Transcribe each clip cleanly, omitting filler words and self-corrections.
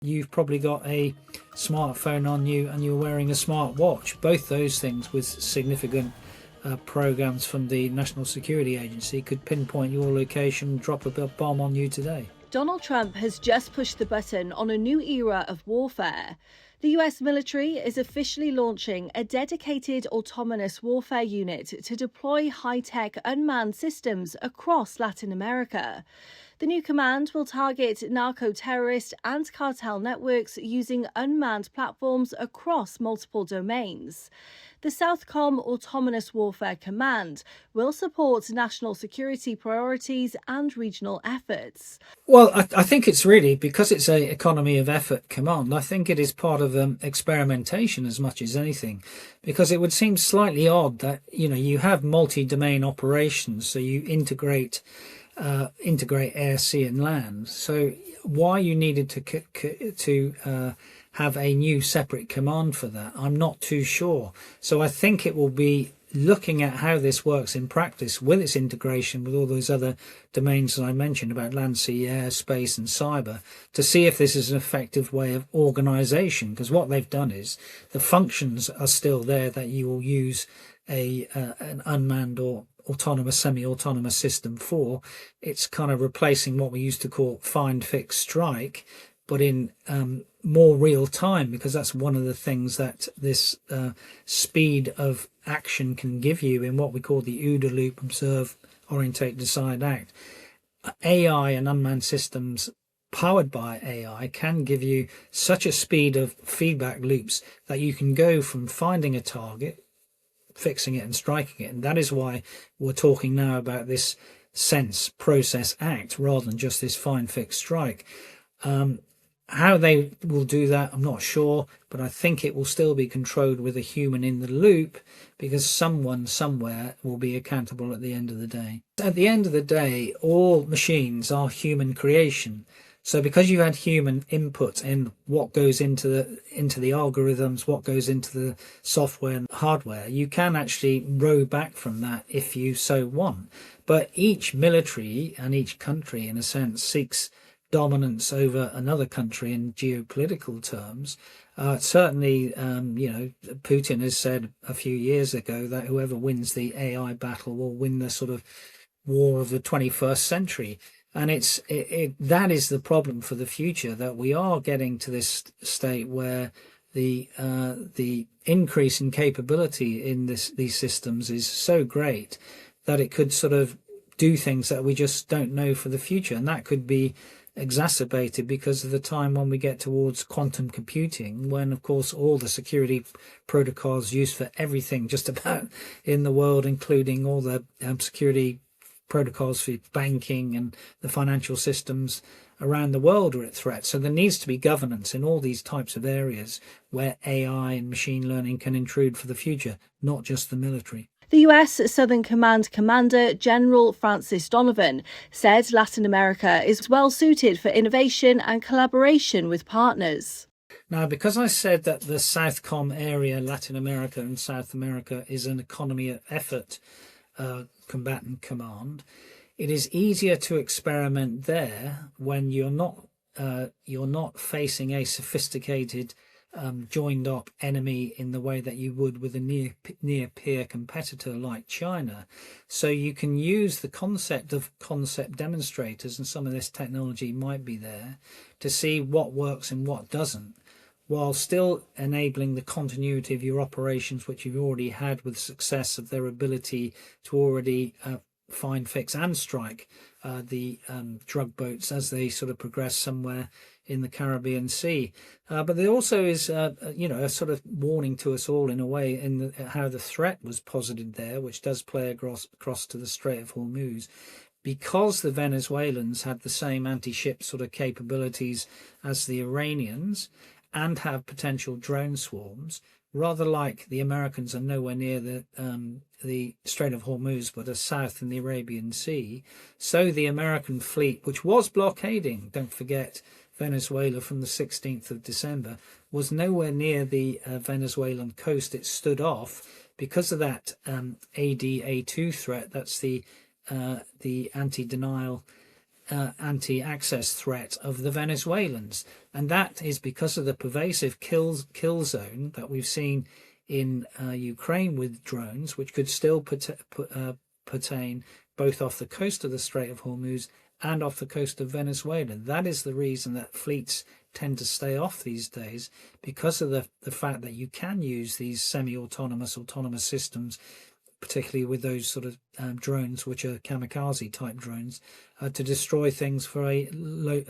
you've probably got a smartphone on you and you're wearing a smart watch. Both those things with significant programs from the National Security Agency could pinpoint your location, drop a bomb on you today. Donald Trump has just pushed the button on a new era of warfare. The US military is officially launching a dedicated autonomous warfare unit to deploy high-tech unmanned systems across Latin America. The new command will target narco-terrorist and cartel networks using unmanned platforms across multiple domains. The Southcom Autonomous Warfare Command will support national security priorities and regional efforts. Well, I think it's really, because it's a economy of effort command, I think it is part of experimentation as much as anything, because it would seem slightly odd that, you have multi-domain operations, so you integrate air, sea and land. So why you needed to have a new separate command for that, I'm not too sure. So I think it will be looking at how this works in practice with its integration with all those other domains that I mentioned about land, sea, air, space and cyber, to see if this is an effective way of organization. Because what they've done is the functions are still there that you will use an unmanned or autonomous, semi-autonomous system for. It's kind of replacing what we used to call find, fix, strike, but in more real time, because that's one of the things that this speed of action can give you in what we call the OODA loop: observe, orientate, decide, act. AI and unmanned systems powered by AI can give you such a speed of feedback loops that you can go from finding a target, fixing it and striking it. And that is why we're talking now about this sense, process, act, rather than just this find, fix, strike. How they will do that, I'm not sure, but I think it will still be controlled with a human in the loop, because someone somewhere will be accountable at the end of the day. At the end of the day, all machines are human creation. So because you had human input in what goes into the algorithms, what goes into the software and hardware, you can actually row back from that if you so want. But each military and each country, in a sense, seeks dominance over another country in geopolitical terms. Certainly, Putin has said a few years ago that whoever wins the AI battle will win the sort of war of the 21st century. And that is the problem for the future, that we are getting to this state where the increase in capability in these systems is so great that it could sort of do things that we just don't know for the future. And that could be exacerbated because of the time when we get towards quantum computing, when of course all the security protocols used for everything just about in the world, including all the security protocols for banking and the financial systems around the world, are at threat. So there needs to be governance in all these types of areas where AI and machine learning can intrude for the future, not just the military. The US Southern Command Commander General Francis Donovan said Latin America is well suited for innovation and collaboration with partners. Now, because I said that the Southcom area, Latin America and South America, is an economy of effort combatant command, it is easier to experiment there when you're not facing a sophisticated joined up enemy in the way that you would with a near peer competitor like China. So you can use the concept of concept demonstrators, and some of this technology might be there, to see what works and what doesn't, while still enabling the continuity of your operations, which you've already had with success of their ability to already find, fix and strike the drug boats as they sort of progress somewhere in the Caribbean Sea. But there also is, a sort of warning to us all in a way in how the threat was posited there, which does play across to the Strait of Hormuz. Because the Venezuelans had the same anti-ship sort of capabilities as the Iranians and have potential drone swarms, rather like the Americans are nowhere near the Strait of Hormuz, but are south in the Arabian Sea. So the American fleet, which was blockading, don't forget, Venezuela from the 16th of December, was nowhere near the Venezuelan coast. It stood off because of that ADA2 threat. That's the anti-denial anti-access threat of the Venezuelans, and that is because of the pervasive kill zone that we've seen in Ukraine with drones, which could still pertain both off the coast of the Strait of Hormuz and off the coast of Venezuela. That is the reason that fleets tend to stay off these days, because of the fact that you can use these autonomous systems, particularly with those sort of drones, which are kamikaze type drones, to destroy things for a low,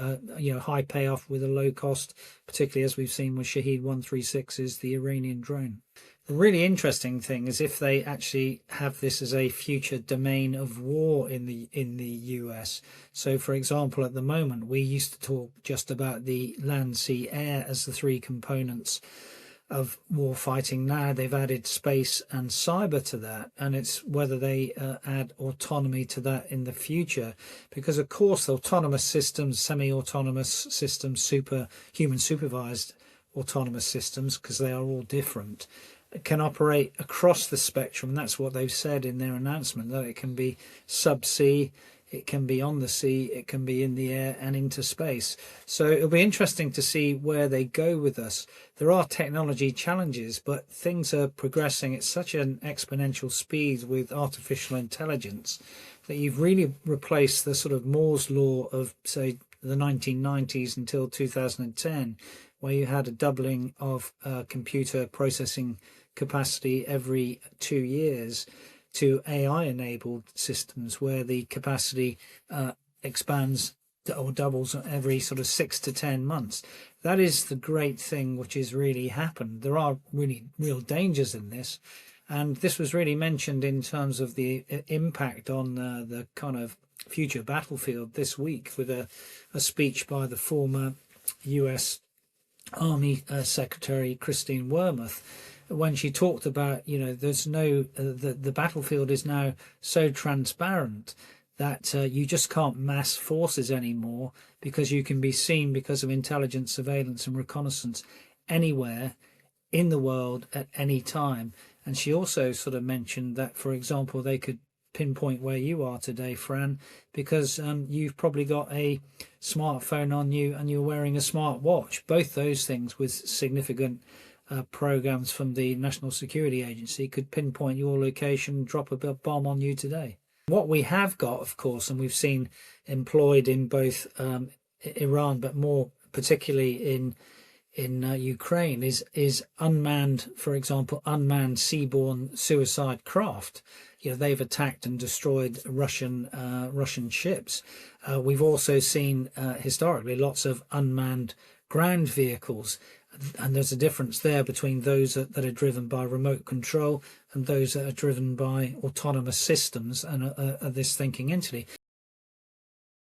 high payoff with a low cost, particularly as we've seen with Shahed 136 is the Iranian drone. The really interesting thing is if they actually have this as a future domain of war in the US. So, for example, at the moment, we used to talk just about the land, sea, air as the three components of war fighting. Now they've added space and cyber to that, and it's whether they add autonomy to that in the future, because of course autonomous systems, semi-autonomous systems, human supervised autonomous systems, because they are all different, can operate across the spectrum. That's what they've said in their announcement, that it can be subsea, it can be on the sea, it can be in the air and into space. So it'll be interesting to see where they go with us. There are technology challenges, but things are progressing at such an exponential speed with artificial intelligence that you've really replaced the sort of Moore's law of, say, the 1990s until 2010, where you had a doubling of computer processing capacity every 2 years, to AI-enabled systems where the capacity expands or doubles every sort of 6 to 10 months. That is the great thing which has really happened. There are really real dangers in this, and this was really mentioned in terms of the impact on the kind of future battlefield this week, with a speech by the former US Army Secretary Christine Wormuth, when she talked about, there's no, the battlefield is now so transparent that you just can't mass forces anymore, because you can be seen because of intelligence, surveillance and reconnaissance anywhere in the world at any time. And she also sort of mentioned that, for example, they could pinpoint where you are today, Fran, because you've probably got a smartphone on you and you're wearing a smart watch. Both those things, with significant programs from the National Security Agency, could pinpoint your location, drop a bomb on you today. What we have got, of course, and we've seen employed in both Iran, but more particularly in Ukraine, is unmanned, for example, unmanned seaborne suicide craft. They've attacked and destroyed Russian ships. We've also seen historically lots of unmanned ground vehicles, and there's a difference there between those that are driven by remote control and those that are driven by autonomous systems and this thinking entity.